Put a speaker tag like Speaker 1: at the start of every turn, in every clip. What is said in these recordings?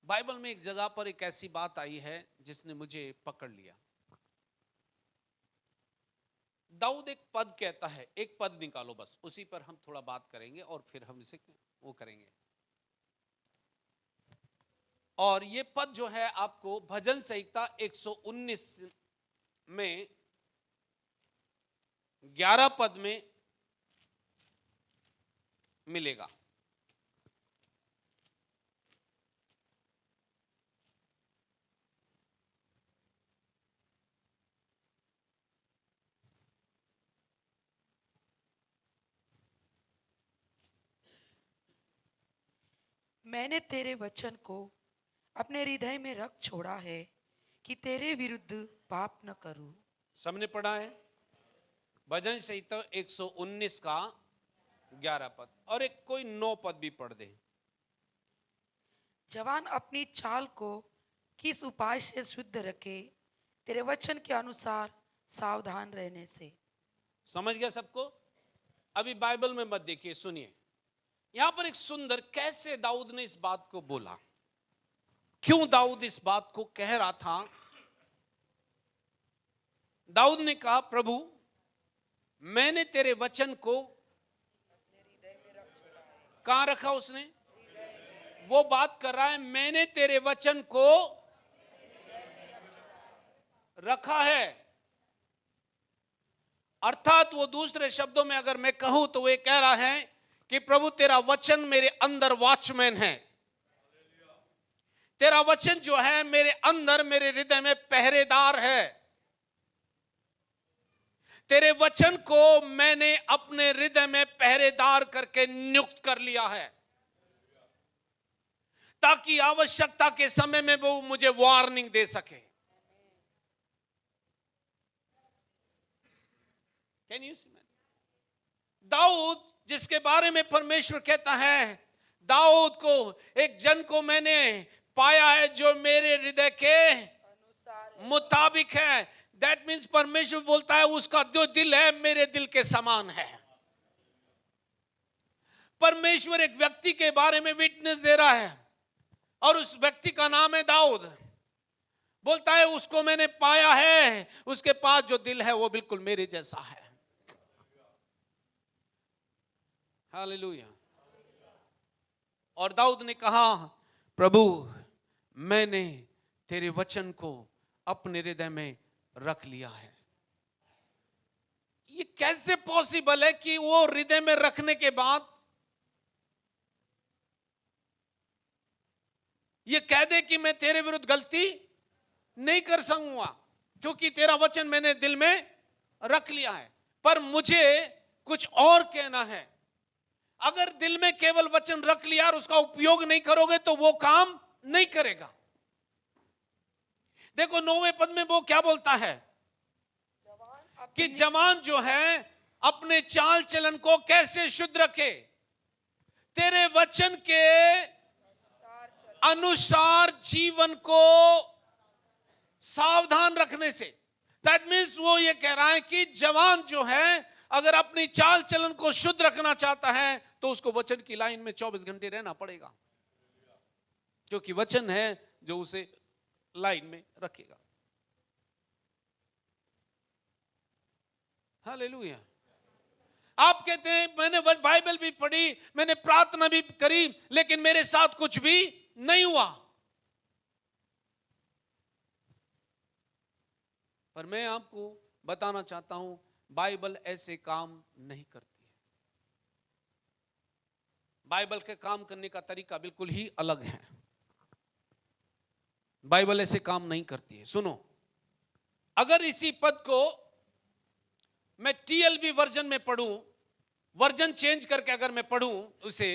Speaker 1: Bible में एक जगह पर एक ऐसी बात आई है जिसने मुझे पकड़ लिया। दाऊद एक पद कहता है, एक पद निकालो बस, उसी पर हम थोड़ा बात करेंगे और फिर हम इसे वो करेंगे। और ये पद जो है आपको भजन संहिता 119 में 11 पद में मिलेगा।
Speaker 2: मैंने तेरे वचन को अपने हृदय में रख छोड़ा है कि तेरे विरुद्ध पाप न करूं।
Speaker 1: सबने पढ़ा है भजन संहिता 119 का 11 पद, और एक कोई 9 पद भी पढ़ दे।
Speaker 2: जवान अपनी चाल को किस उपाय से शुद्ध रखे, तेरे वचन के अनुसार सावधान रहने से।
Speaker 1: समझ गया सबको? अभी बाइबल में मत देखिए, सुनिए। यहां पर एक सुंदर, कैसे दाऊद ने इस बात को बोला, क्यों दाऊद इस बात को कह रहा था। दाऊद ने कहा, प्रभु मैंने तेरे वचन को कहां रखा? उसने वो बात कर रहा है, मैंने तेरे वचन को रखा है। अर्थात वो दूसरे शब्दों में अगर मैं कहूं तो वो कह रहा है कि प्रभु तेरा वचन मेरे अंदर वॉचमैन है। तेरा वचन जो है मेरे अंदर, मेरे हृदय में पहरेदार है। तेरे वचन को मैंने अपने हृदय में पहरेदार करके नियुक्त कर लिया है, ताकि आवश्यकता के समय में वो मुझे वार्निंग दे सके। Can you see? दाऊद जिसके बारे में परमेश्वर कहता है, दाऊद को, एक जन को मैंने पाया है जो मेरे हृदय के मुताबिक है। दैट मीन्स परमेश्वर बोलता है उसका जो दिल है मेरे दिल के समान है। परमेश्वर एक व्यक्ति के बारे में विटनेस दे रहा है और उस व्यक्ति का नाम है दाऊद। बोलता है उसको मैंने पाया है, उसके पास जो दिल है वो बिल्कुल मेरे जैसा है। हालेलुया। और दाऊद ने कहा, प्रभु मैंने तेरे वचन को अपने हृदय में रख लिया है। ये कैसे पॉसिबल है कि वो हृदय में रखने के बाद ये कह दे कि मैं तेरे विरुद्ध गलती नहीं कर सकूंगा, क्योंकि तेरा वचन मैंने दिल में रख लिया है। पर मुझे कुछ और कहना है। अगर दिल में केवल वचन रख लिया और उसका उपयोग नहीं करोगे तो वो काम नहीं करेगा। देखो 9वें पद में वो क्या बोलता है कि जवान जो है अपने चाल चलन को कैसे शुद्ध रखे, तेरे वचन के अनुसार जीवन को सावधान रखने से। दैट मीन्स वो ये कह रहा है कि जवान जो है अगर अपनी चाल चलन को शुद्ध रखना चाहता है तो उसको वचन की लाइन में 24 घंटे रहना पड़ेगा, क्योंकि वचन है जो उसे लाइन में रखेगा। हालेलुया। आप कहते हैं मैंने बाइबल भी पढ़ी, मैंने प्रार्थना भी करी, लेकिन मेरे साथ कुछ भी नहीं हुआ। पर मैं आपको बताना चाहता हूं, बाइबल ऐसे काम नहीं करती है। बाइबल के काम करने का तरीका बिल्कुल ही अलग है। बाइबल ऐसे काम नहीं करती है। सुनो, अगर इसी पद को मैं टीएलबी वर्जन में पढ़ूं, वर्जन चेंज करके अगर मैं पढ़ूं उसे,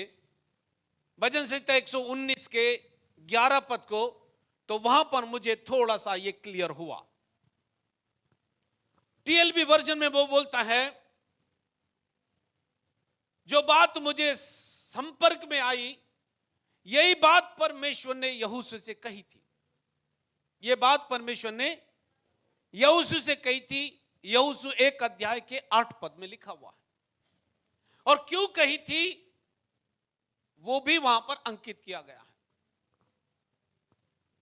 Speaker 1: भजन संहिता 119 के 11 पद को, तो वहां पर मुझे थोड़ा सा ये क्लियर हुआ। टीएलबी वर्जन में वो बोलता है, जो बात मुझे संपर्क में आई यही बात परमेश्वर ने यहोशू से कही थी। ये बात परमेश्वर ने यहोशू से कही थी। यहोशू 1 अध्याय के 8 पद में लिखा हुआ है। और क्यों कही थी वो भी वहां पर अंकित किया गया है।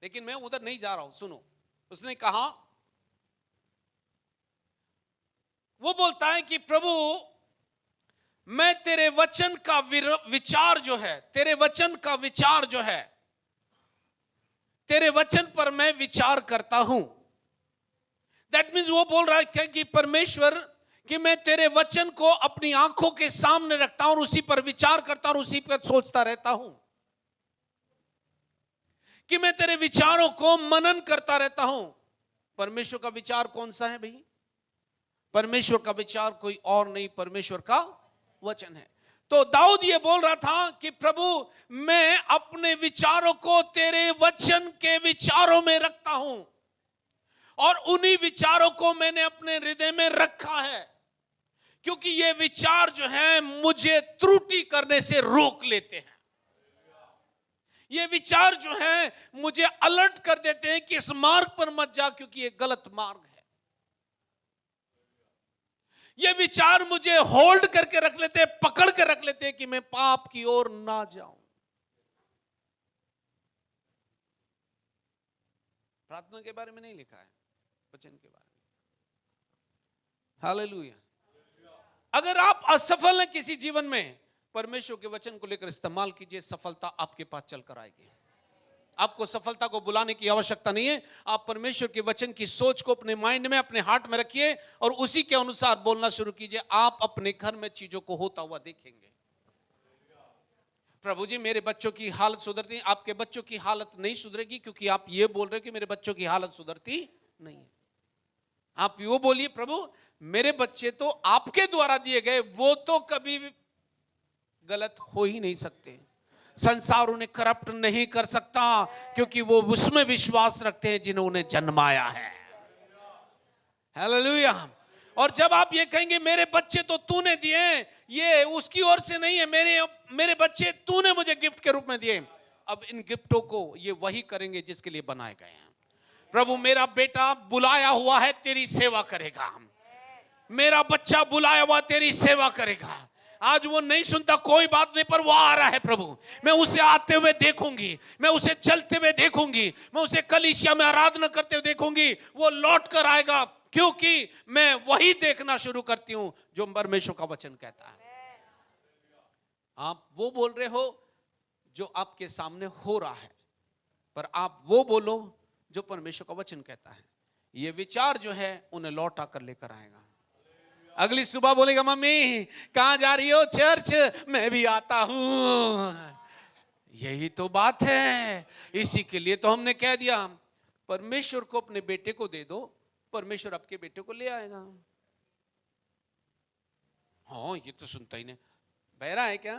Speaker 1: लेकिन मैं उधर नहीं जा रहा हूं, सुनो। उसने कहा, वो बोलता है कि प्रभु मैं तेरे वचन का विचार जो है, तेरे वचन का विचार जो है, तेरे वचन पर मैं विचार करता हूं। दैट मीन्स वो बोल रहा है कि परमेश्वर, कि मैं तेरे वचन को अपनी आंखों के सामने रखता हूं और उसी पर विचार करता हूं और उसी पर सोचता रहता हूं, कि मैं तेरे विचारों को मनन करता रहता हूं। परमेश्वर का विचार कौन सा है भाई? परमेश्वर का विचार कोई और नहीं, परमेश्वर का वचन है। तो दाऊद ये बोल रहा था कि प्रभु मैं अपने विचारों को तेरे वचन के विचारों में रखता हूं और उन्हीं विचारों को मैंने अपने हृदय में रखा है, क्योंकि ये विचार जो है मुझे त्रुटि करने से रोक लेते हैं। ये विचार जो है मुझे अलर्ट कर देते हैं कि इस मार्ग पर मत जा, क्योंकि ये गलत मार्ग है। ये विचार मुझे होल्ड करके रख लेते हैं, पकड़ के रख लेते हैं कि मैं पाप की ओर ना जाऊं। प्रार्थना के बारे में नहीं लिखा है, वचन के बारे में। हालेलुया। अगर आप असफल हैं किसी जीवन में, परमेश्वर के वचन को लेकर इस्तेमाल कीजिए, सफलता आपके पास चलकर आएगी। आपको सफलता को बुलाने की आवश्यकता नहीं है। आप परमेश्वर के वचन की सोच को अपने माइंड में, अपने हार्ट में रखिए और उसी के अनुसार बोलना शुरू कीजिए। आप अपने घर में चीजों को होता हुआ देखेंगे। प्रभु जी मेरे बच्चों की हालत सुधरती, आपके बच्चों की हालत नहीं सुधरेगी, क्योंकि आप ये बोल रहे हो कि मेरे बच्चों की हालत सुधरती नहीं है। आप वो बोलिए, प्रभु मेरे बच्चे तो आपके द्वारा दिए गए, वो तो कभी भी गलत हो ही नहीं सकते। संसार उन्हें करप्ट नहीं कर सकता, क्योंकि वो उसमें विश्वास रखते हैं जिन्होंने जन्माया है। हालेलुया। और जब आप ये कहेंगे मेरे बच्चे तो तूने दिए, ये उसकी ओर से नहीं है, मेरे बच्चे तूने मुझे गिफ्ट के रूप में दिए, अब इन गिफ्टों को ये वही करेंगे जिसके लिए बनाए गए हैं। प्रभु मेरा बेटा बुलाया हुआ है, तेरी सेवा करेगा। मेरा बच्चा बुलाया हुआ तेरी सेवा करेगा। आज वो नहीं सुनता, कोई बात नहीं, पर वो आ रहा है। प्रभु मैं उसे आते हुए देखूंगी, मैं उसे चलते हुए देखूंगी, मैं उसे कलीसिया में आराधना करते हुए देखूंगी। वो लौट कर आएगा, क्योंकि मैं वही देखना शुरू करती हूं जो परमेश्वर का वचन कहता है। आप वो बोल रहे हो जो आपके सामने हो रहा है, पर आप वो बोलो जो परमेश्वर का वचन कहता है। ये विचार जो है उन्हें लौट आकर लेकर आएगा। अगली सुबह बोलेगा, मम्मी कहां जा रही हो? चर्च। मैं भी आता हूं। यही तो बात है। इसी के लिए तो हमने कह दिया, परमेश्वर को अपने बेटे को दे दो, परमेश्वर आपके बेटे को ले आएगा। हाँ ये तो सुनता ही नहीं। बहरा है क्या?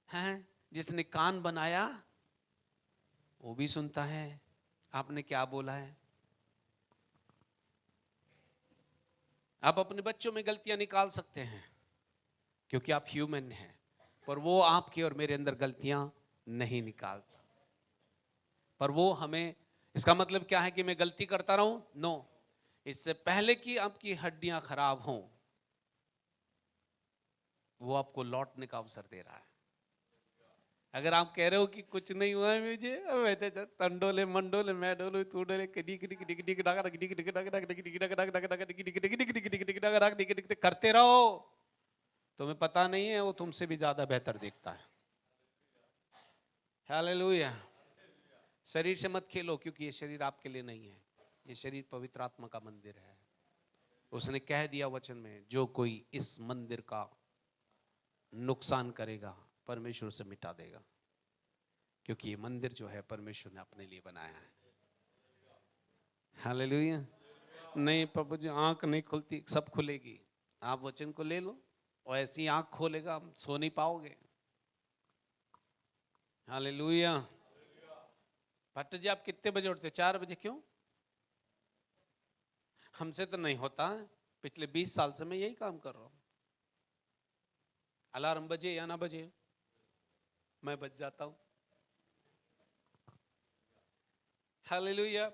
Speaker 1: है जिसने कान बनाया वो भी सुनता है। आपने क्या बोला है? आप अपने बच्चों में गलतियां निकाल सकते हैं, क्योंकि आप ह्यूमन हैं, पर वो आपके और मेरे अंदर गलतियां नहीं निकालता। पर वो हमें, इसका मतलब क्या है कि मैं गलती करता रहूं? नो। इससे पहले कि आपकी हड्डियां खराब हों, वो आपको लौटने का अवसर दे रहा है। अगर आप कह रहे हो कि कुछ नहीं हुआ है मुझे, वैसे तंडोले मंडोले मैं डोले तू डोले करते रहो, तुम्हें पता नहीं है वो तुमसे भी ज्यादा बेहतर देखता है। हालेलुया। शरीर से मत खेलो, क्योंकि ये शरीर आपके लिए नहीं है, ये शरीर पवित्र आत्मा का मंदिर है। उसने कह दिया वचन में, जो कोई इस मंदिर का नुकसान करेगा परमेश्वर से मिटा देगा, क्योंकि ये मंदिर जो है परमेश्वर ने अपने लिए बनाया है। हालेलुया। नहीं प्रभु जी आंख नहीं खुलती, सब खुलेगी। आप वचन को ले लो और ऐसी आंख खोलेगा, सो नहीं पाओगे। हालेलुया। भट्ट जी आप कितने बजे उठते हो? 4 बजे। क्यों? हमसे तो नहीं होता, पिछले 20 साल से मैं यही काम कर रहा हूं। अलार्म बजे या ना बजे मैं बच जाता हूं। हालेलुया।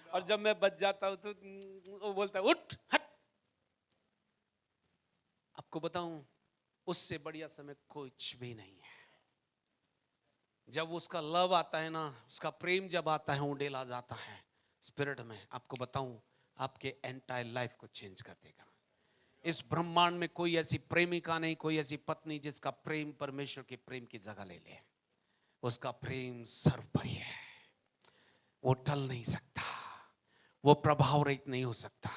Speaker 1: और जब मैं बच जाता हूं तो वो बोलता है उठ हट। आपको बताऊं, उससे बढ़िया समय कुछ भी नहीं है। जब उसका लव आता है ना, उसका प्रेम जब आता है, उड़ेला जाता है स्पिरिट में, आपको बताऊं, आपके एंटायर लाइफ को चेंज कर देगा। इस ब्रह्मांड में कोई ऐसी प्रेमिका नहीं, कोई ऐसी पत्नी जिसका प्रेम परमेश्वर के प्रेम की जगह ले ले। उसका प्रेम सर्वोपरि है, वो टल नहीं सकता, वो प्रभाव रहित नहीं हो सकता।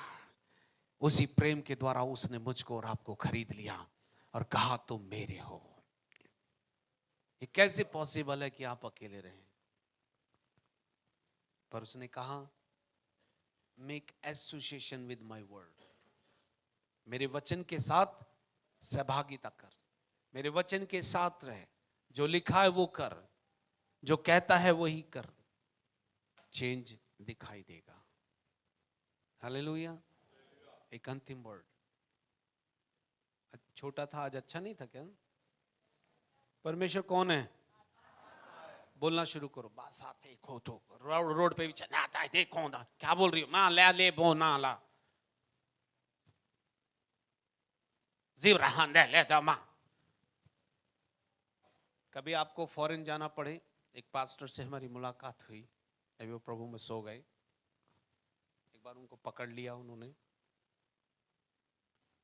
Speaker 1: उसी प्रेम के द्वारा उसने मुझको और आपको खरीद लिया और कहा तुम मेरे हो। ये कैसे पॉसिबल है कि आप अकेले रहें? पर उसने कहा make association with my word, मेरे वचन के साथ सहभागिता कर, मेरे वचन के साथ रहे, जो लिखा है वो कर, जो कहता है वही कर, चेंज दिखाई देगा। हालेलुया। एक अंतिम वर्ड, छोटा था आज, अच्छा नहीं था क्या? परमेश्वर कौन है? बोलना शुरू करो। बस आते खो तो रोड पे भी चलना आता है, देखो ना क्या बोल रही हो, मां ले ले बो ना ला जीव रहा दे ले दमा। कभी आपको फॉरेन जाना पड़े, एक पास्टर से हमारी मुलाकात हुई, अभी वो प्रभु में सो गए। एक बार उनको पकड़ लिया उन्होंने,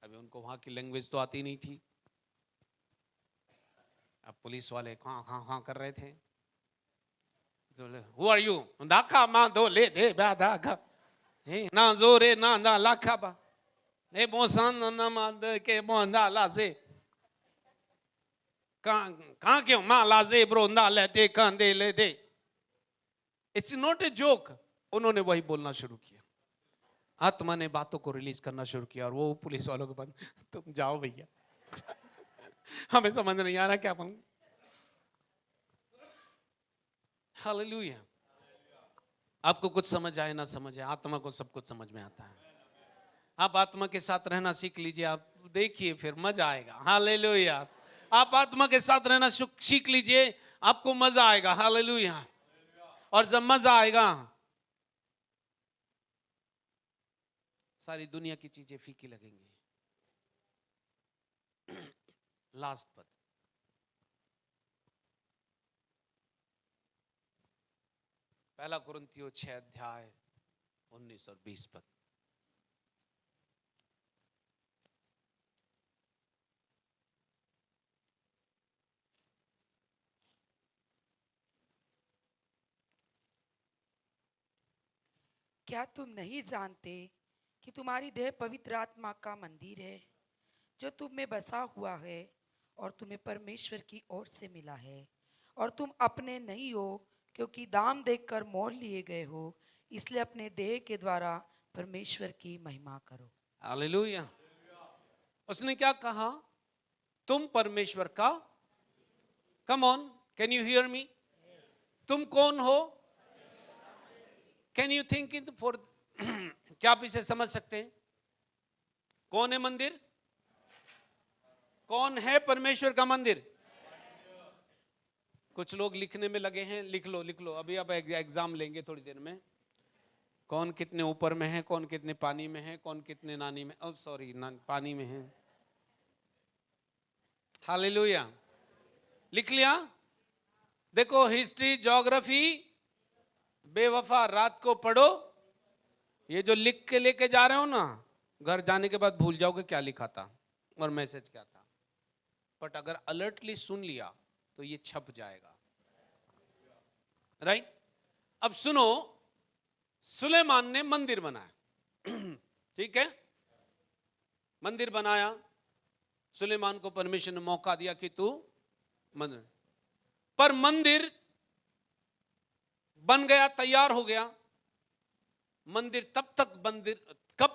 Speaker 1: अभी उनको वहां की लैंग्वेज तो आती नहीं थी। अब पुलिस वाले खां खां खां कर रहे थे। Who are you? Daka ma do le de ba daka. Hey, na zore na lakaba. Hey, bonsan na ma de ke bon da la ze. Kहाँ क्यों माँ लाजे ब्रो ना लेते कंधे ले दे। It's not a joke. उन्होंने वही बोलना शुरू किया, आत्मा ने बातों को रिलीज करना शुरू किया, और वो पुलिस वालों के पास, तुम जाओ भैया, हमें समझ नहीं आ रहा क्या बोलूं। हालेलुया। आपको कुछ समझ आए ना समझ आए, आत्मा को सब कुछ समझ में आता है। आप आत्मा के साथ रहना सीख लीजिए, आप देखिए फिर मजा आएगा। हालेलुया। आप आत्मा के साथ रहना सीख लीजिए, आपको मजा आएगा। हालेलुया। और जब मजा आएगा, सारी दुनिया की चीजें फीकी लगेंगी। लास्ट पद, पहला कुरिन्थियों 6 अध्याय 19 और 20 पद।
Speaker 2: क्या तुम नहीं जानते कि तुम्हारी देह पवित्र आत्मा का मंदिर है, जो तुम में बसा हुआ है और तुम्हें परमेश्वर की ओर से मिला है, और तुम अपने नहीं हो, क्योंकि दाम देकर मोल लिए गए हो। इसलिए अपने देह के द्वारा परमेश्वर की महिमा करो।
Speaker 1: हालेलुया। उसने क्या कहा? तुम परमेश्वर का, come on, can you hear me? तुम कौन हो? Can you think in for क्या आप इसे समझ सकते हैं? कौन है मंदिर? कौन है परमेश्वर का मंदिर? कुछ लोग लिखने में लगे हैं, लिख लो लिख लो, अभी अब एग्जाम लेंगे थोड़ी देर में। कौन कितने ऊपर में है, कौन कितने पानी में है, कौन कितने नानी में, ओ सॉरी पानी में है। हालेलुया। लिख लिया? देखो, हिस्ट्री ज्योग्राफी बेवफा रात को पढ़ो। ये जो लिख के लेके जा रहे हो ना, घर जाने के बाद भूल जाओगे क्या लिखा था और मैसेज क्या था। बट अगर अलर्टली सुन लिया तो ये छप जाएगा। राइट? अब सुनो, सुलेमान ने मंदिर बनाया। ठीक है, मंदिर बनाया। सुलेमान को परमेश्वर ने मौका दिया कि तू मंदिर, पर मंदिर बन गया, तैयार हो गया। मंदिर कब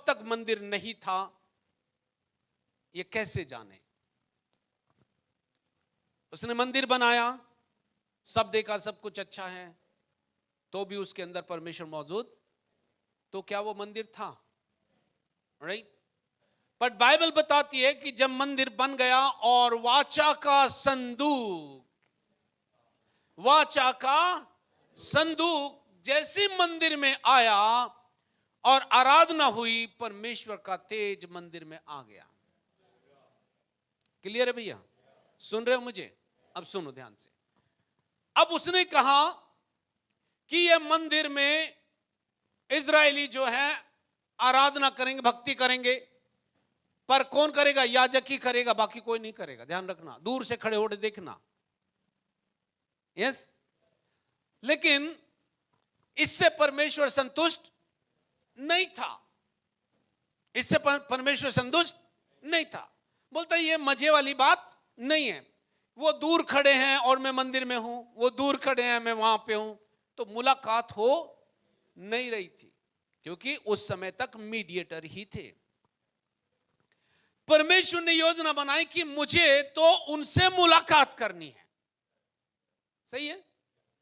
Speaker 1: तक मंदिर नहीं था, ये कैसे जाने? उसने मंदिर बनाया, सब देखा सब कुछ अच्छा है, तो भी उसके अंदर परमेश्वर मौजूद, तो क्या वो मंदिर था? राइट? बट बाइबल बताती है कि जब मंदिर बन गया और वाचा का संदूक जैसे मंदिर में आया और आराधना हुई, परमेश्वर का तेज मंदिर में आ गया। क्लियर है भैया? सुन रहे हो मुझे? अब सुनो ध्यान से। अब उसने कहा कि ये मंदिर में इजरायली जो है आराधना करेंगे, भक्ति करेंगे, पर कौन करेगा? याजक ही करेगा, बाकी कोई नहीं करेगा। ध्यान रखना, दूर से खड़े होकर देखना। यस, लेकिन इससे परमेश्वर संतुष्ट नहीं था। इससे परमेश्वर संतुष्ट नहीं था। बोलता ये मजे वाली बात नहीं है। वो दूर खड़े हैं और मैं मंदिर में हूं, वो दूर खड़े हैं मैं वहां पे हूं, तो मुलाकात हो नहीं रही थी, क्योंकि उस समय तक मीडिएटर ही थे। परमेश्वर ने योजना बनाई कि मुझे तो उनसे मुलाकात करनी है। सही है,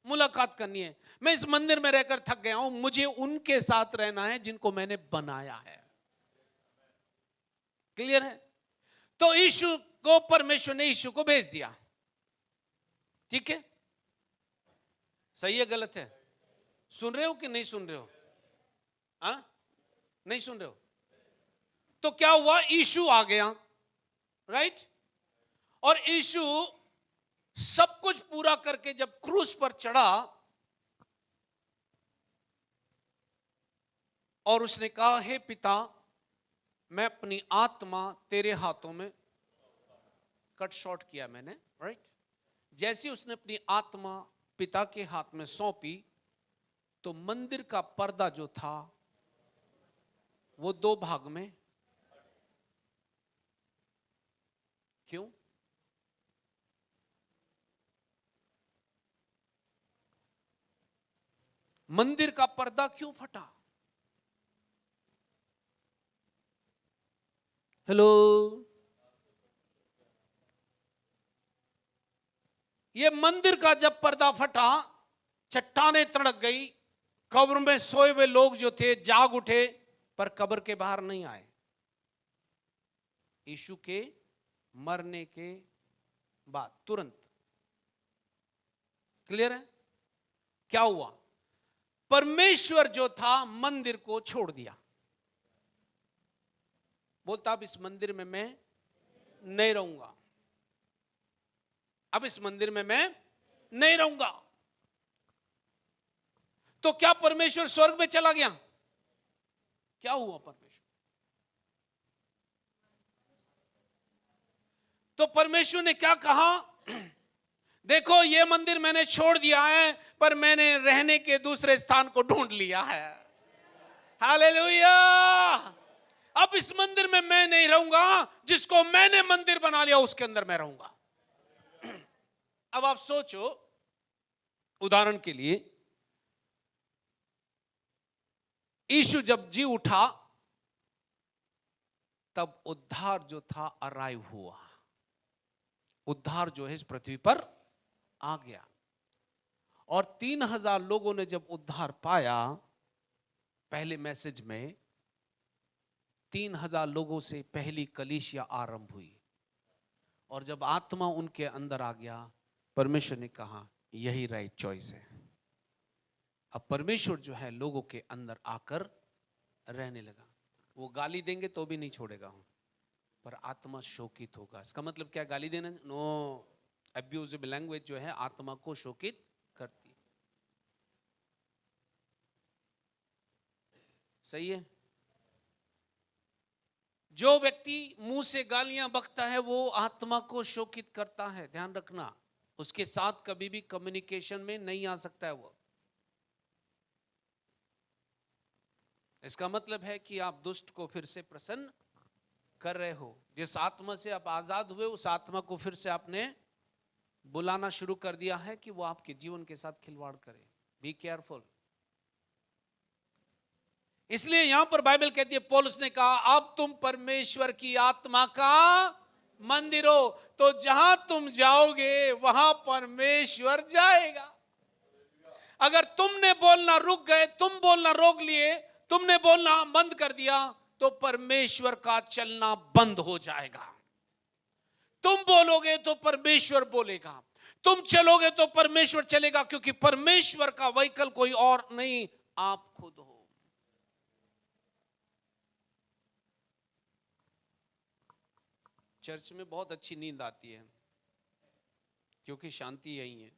Speaker 1: मुलाकात करनी है। मैं इस मंदिर में रहकर थक गया हूं, मुझे उनके साथ रहना है जिनको मैंने बनाया है। क्लियर है? तो यीशु को, परमेश्वर ने यीशु को भेज दिया। ठीक है, सही है गलत है? सुन रहे हो कि नहीं सुन रहे हो? नहीं सुन रहे हो? तो क्या हुआ? यीशु आ गया, राइट? और यीशु सब कुछ पूरा करके जब क्रूस पर चढ़ा और उसने कहा, हे पिता, मैं अपनी आत्मा तेरे हाथों में, कट शॉर्ट किया मैंने, राइट? जैसे उसने अपनी आत्मा पिता के हाथ में सौंपी, तो मंदिर का पर्दा जो था वो दो भाग में। क्यों? मंदिर का पर्दा क्यों फटा? हेलो, ये मंदिर का जब पर्दा फटा, चट्टानें तड़क गई, कब्र में सोए हुए लोग जो थे जाग उठे, पर कब्र के बाहर नहीं आए। यीशु के मरने के बाद तुरंत। क्लियर है? क्या हुआ? परमेश्वर जो था मंदिर को छोड़ दिया। बोलता अब इस मंदिर में मैं नहीं रहूंगा, अब इस मंदिर में मैं नहीं रहूंगा। तो क्या परमेश्वर स्वर्ग में चला गया? क्या हुआ परमेश्वर? तो परमेश्वर ने क्या कहा? देखो ये मंदिर मैंने छोड़ दिया है, पर मैंने रहने के दूसरे स्थान को ढूंढ लिया है। हालेलुया! अब इस मंदिर में मैं नहीं रहूंगा, जिसको मैंने मंदिर बना लिया उसके अंदर मैं रहूंगा। अब आप सोचो, उदाहरण के लिए यीशु जब जी उठा, तब उद्धार जो था अराइव हुआ। उद्धार जो है इस पृथ्वी पर आ गया, और 3000 लोगों ने जब उद्धार पाया, पहले मैसेज में 3000 लोगों से पहली कलीसिया आरंभ हुई। और जब आत्मा उनके अंदर आ गया, परमेश्वर ने कहा यही राइट चॉइस है। अब परमेश्वर जो है लोगों के अंदर आकर रहने लगा। वो गाली देंगे तो भी नहीं छोड़ेगा, पर आत्मा शोकित होगा। इसका मतलब क्या? गाली देना नो, अब्यूजिव लैंग्वेज जो है आत्मा को शोकित करती। सही है? जो व्यक्ति मुंह से गालियां बकता है वो आत्मा को शोकित करता है। ध्यान रखना, उसके साथ कभी भी कम्युनिकेशन में नहीं आ सकता है वो। इसका मतलब है कि आप दुष्ट को फिर से प्रसन्न कर रहे हो। जिस आत्मा से आप आजाद हुए, उस आत्मा को फिर से आपने बुलाना शुरू कर दिया है कि वो आपके जीवन के साथ खिलवाड़ करे। Be careful. इसलिए यहां पर बाइबल कहती है, पौलुस ने कहा अब तुम परमेश्वर की आत्मा का मंदिर हो, तो जहां तुम जाओगे वहां परमेश्वर जाएगा। अगर तुमने बोलना रुक गए, तुम बोलना रोक लिए, तुमने बोलना बंद कर दिया, तो परमेश्वर का चलना बंद हो जाएगा। तुम बोलोगे तो परमेश्वर बोलेगा, तुम चलोगे तो परमेश्वर चलेगा, क्योंकि परमेश्वर का व्हीकल कोई और नहीं, आप खुद हो। चर्च में बहुत अच्छी नींद आती है, क्योंकि शांति यही है।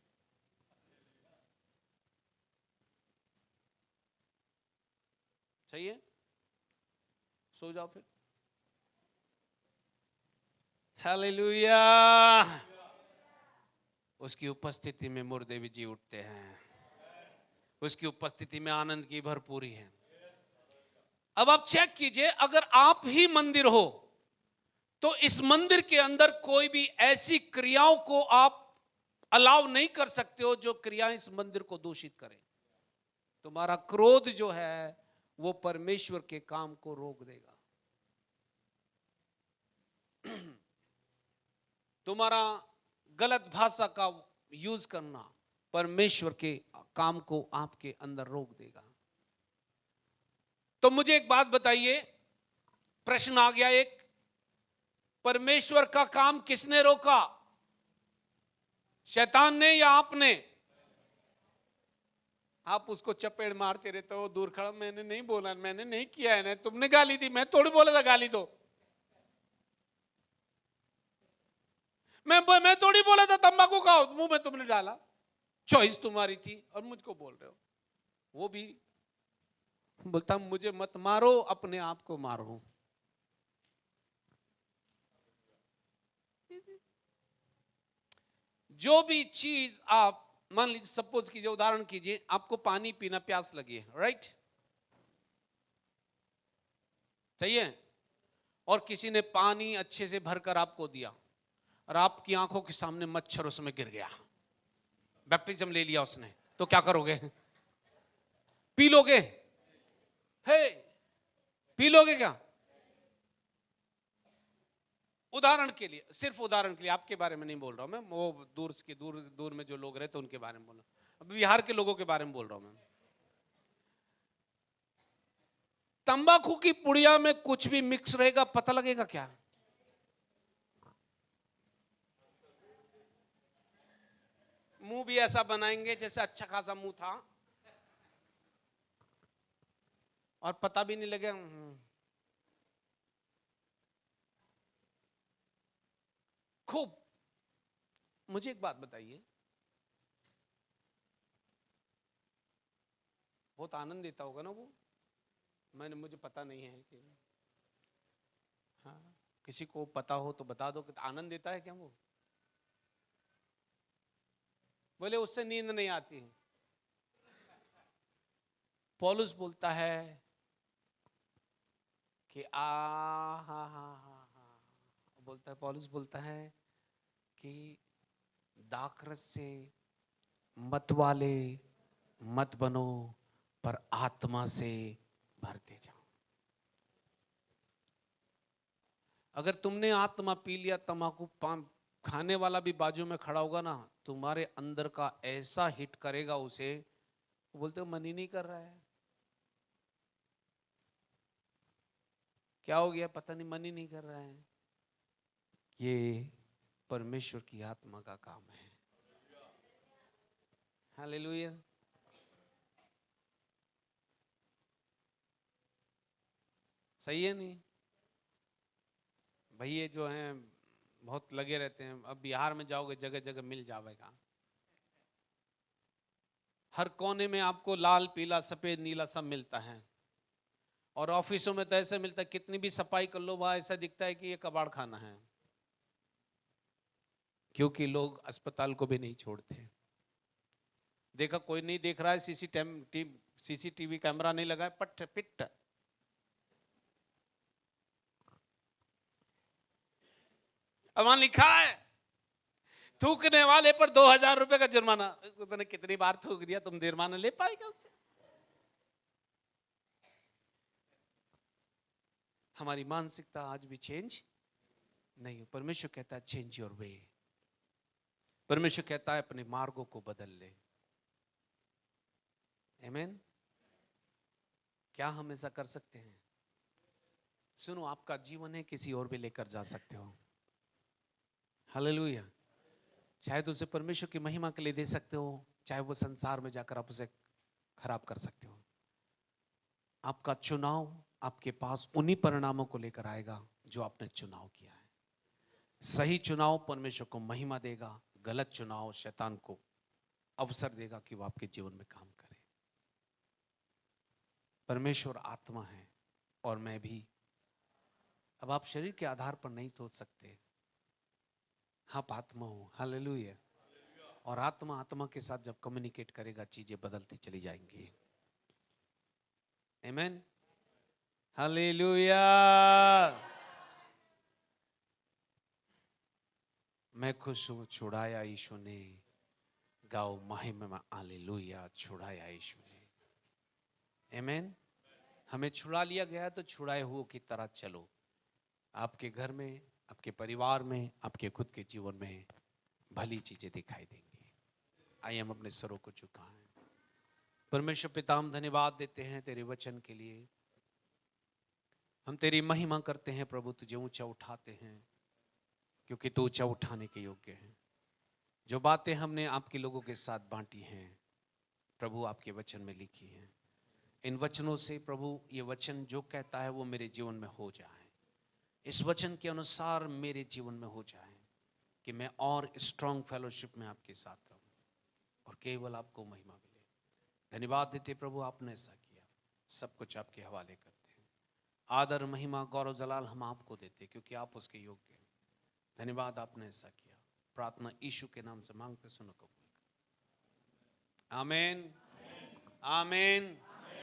Speaker 1: चाहिए? सो जाओ फिर। हालेलुया। उसकी उपस्थिति में मुर्दे भी जी उठते हैं, उसकी उपस्थिति में आनंद की भरपूरी है। अब आप चेक कीजिए, अगर आप ही मंदिर हो तो इस मंदिर के अंदर कोई भी ऐसी क्रियाओं को आप अलाउ नहीं कर सकते हो जो क्रियाएं इस मंदिर को दूषित करें। तुम्हारा क्रोध जो है वो परमेश्वर के काम को रोक देगा। तुम्हारा गलत भाषा का यूज करना परमेश्वर के काम को आपके अंदर रोक देगा। तो मुझे एक बात बताइए, प्रश्न आ गया एक, परमेश्वर का काम किसने रोका? शैतान ने या आपने? आप उसको चपेट मारते रहते हो, दूर खड़ा, मैंने नहीं बोला, मैंने नहीं किया है ना, तुमने गाली दी, मैं थोड़ी बोला था गाली दो, मैं थोड़ी बोला था तंबाकू खाओ, मुंह में तुमने डाला, चॉइस तुम्हारी थी और मुझको बोल रहे हो। वो भी बोलता मुझे मत मारो, अपने आप को मारो। जो भी चीज आप मान लीजिए, सपोज कीजिए, उदाहरण कीजिए, आपको पानी पीना प्यास लगी है, राइट? चाहिए? और किसी ने पानी अच्छे से भरकर आपको दिया और आपकी आंखों के सामने मच्छर उसमें गिर गया, बैप्टिज्म ले लिया उसने, तो क्या करोगे? पी लोगे? है, पी लोगे क्या? उदाहरण के लिए, सिर्फ उदाहरण के लिए, आपके बारे में नहीं बोल रहा हूं मैं, वो दूर दूर में जो लोग रहते उनके बारे में बोल रहा हूं, अब बिहार के लोगों के बारे में बोल रहा हूं मैं। तंबाकू की पुड़िया में कुछ भी मिक्स रहेगा, पता लगेगा क्या? मुंह भी ऐसा बनाएंगे जैसे अच्छा खासा मुंह था और पता भी नहीं लगेगा। खूब। मुझे एक बात बताइए, बहुत आनंद देता होगा ना वो? मुझे पता नहीं है कि, हाँ, किसी को पता हो तो बता दो कि आनंद देता है क्या वो? बोले उससे नींद नहीं आती। पौलुस बोलता है कि बोलता है, पौलुस बोलता है कि दाखरस से मत वाले मत बनो, पर आत्मा से भरते जाओ। अगर तुमने आत्मा पी लिया, तंबाकू पान खाने वाला भी बाजू में खड़ा होगा ना, तुम्हारे अंदर का ऐसा हिट करेगा उसे, बोलते हो मन ही नहीं कर रहा है, क्या हो गया पता नहीं, मन ही नहीं कर रहा है। ये परमेश्वर की आत्मा का काम है। हालेलुया। सही है नहीं? भैया जो हैं बहुत लगे रहते हैं, अब बिहार में जाओगे जगह जगह मिल जाएगा, हर कोने में आपको लाल पीला सफेद नीला सब मिलता है। और ऑफिसों में तो ऐसा मिलता है, कितनी भी सफाई कर लो वहां ऐसा दिखता है कि ये कबाड़ खाना है, क्योंकि लोग अस्पताल को भी नहीं छोड़ते। देखा कोई नहीं देख रहा है, सीसीटीवी कैमरा नहीं लगा है, पट पिट। अब वहां लिखा है थूकने वाले पर 2000 रुपए का जुर्माना। तूने कितनी बार थूक दिया, तुम जुर्माना ले पाएगा उससे? हमारी मानसिकता आज भी चेंज नहीं हो। परमेश्वर कहता है चेंज योर वे। परमेश्वर कहता है अपने मार्गों को बदल ले। आमीन। क्या हम ऐसा कर सकते हैं? सुनो, आपका जीवन है, किसी और भी लेकर जा सकते हो। हालेलुया। शायद उसे परमेश्वर की महिमा के लिए दे सकते हो, चाहे वो संसार में जाकर आप उसे खराब कर सकते हो। आपका चुनाव आपके पास उन्हीं परिणामों को लेकर आएगा जो आपने चुनाव किया है। सही चुनाव परमेश्वर को महिमा देगा, गलत चुनाव शैतान को अवसर देगा कि वो आपके जीवन में काम करे। परमेश्वर आत्मा है और मैं भी। अब आप शरीर के आधार पर नहीं सोच सकते, आप आत्मा हो। हालेलुया। और आत्मा आत्मा के साथ जब कम्युनिकेट करेगा चीजें बदलती चली जाएंगी। आमीन। हालेलुया। मैं खुश हूं, छुड़ाया यीशु ने, गाओ महिमा में हालेलुया, छुड़ाया यीशु ने। आमीन। हमें छुड़ा लिया गया तो छुड़ाए हुए की तरह चलो। आपके घर में, आपके परिवार में, आपके खुद के जीवन में भली चीजें दिखाई देंगी। आइए हम अपने सरों को झुकाएं। परमेश्वर पिता, हम धन्यवाद देते हैं तेरे वचन के लिए। हम तेरी महिमा करते हैं प्रभु, तुझे ऊंचा उठाते हैं क्योंकि तू ऊंचा उठाने के योग्य है। जो बातें हमने आपके लोगों के साथ बांटी हैं प्रभु, आपके वचन में लिखी हैं, इन वचनों से प्रभु ये वचन जो कहता है वो मेरे जीवन में हो जाए। इस वचन के अनुसार मेरे जीवन में हो जाए कि मैं और स्ट्रॉन्ग फेलोशिप में आपके साथ रहूं और केवल आपको महिमा मिले। धन्यवाद देते प्रभु, आपने ऐसा किया। सब कुछ आपके हवाले करते हैं। आदर, महिमा, गौरव, जलाल हम आपको देते क्योंकि आप उसके योग्य हैं। धन्यवाद, आपने ऐसा किया। प्रार्थना यीशु के नाम से मांगते, सुनो कबूल। आमीन, आमीन।